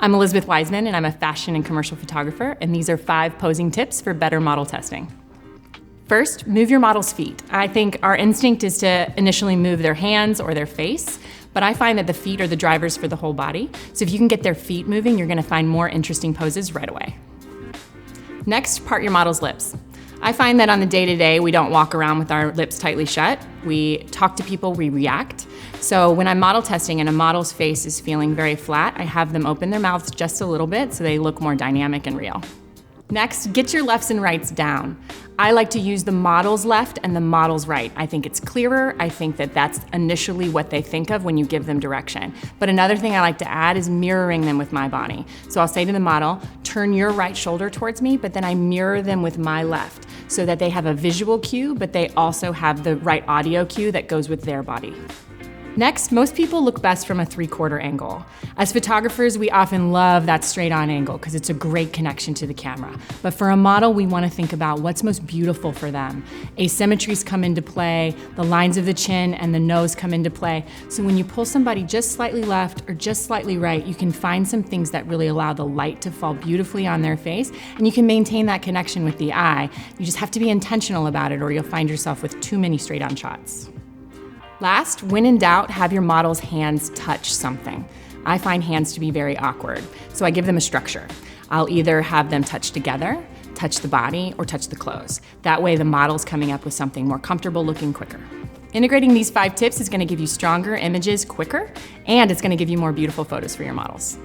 I'm Elizabeth Wiseman, and I'm a fashion and commercial photographer, and these are 5 posing tips for better model testing. First, move your model's feet. I think our instinct is to initially move their hands or their face, but I find that the feet are the drivers for the whole body. So if you can get their feet moving, you're gonna find more interesting poses right away. Next, part your model's lips. I find that on the day-to-day, we don't walk around with our lips tightly shut. We talk to people, we react. So when I'm model testing and a model's face is feeling very flat, I have them open their mouths just a little bit so they look more dynamic and real. Next, get your lefts and rights down. I like to use the model's left and the model's right. I think it's clearer. I think that that's initially what they think of when you give them direction. But another thing I like to add is mirroring them with my body. So I'll say to the model, turn your right shoulder towards me, but then I mirror them with my left so that they have a visual cue, but they also have the right audio cue that goes with their body. Next, most people look best from a 3/4 angle. As photographers, we often love that straight-on angle because it's a great connection to the camera. But for a model, we want to think about what's most beautiful for them. Asymmetries come into play, the lines of the chin and the nose come into play. So when you pull somebody just slightly left or just slightly right, you can find some things that really allow the light to fall beautifully on their face, and you can maintain that connection with the eye. You just have to be intentional about it, or you'll find yourself with too many straight-on shots. Last, when in doubt, have your model's hands touch something. I find hands to be very awkward, so I give them a structure. I'll either have them touch together, touch the body, or touch the clothes. That way the model's coming up with something more comfortable looking quicker. Integrating these 5 tips is gonna give you stronger images quicker, and it's gonna give you more beautiful photos for your models.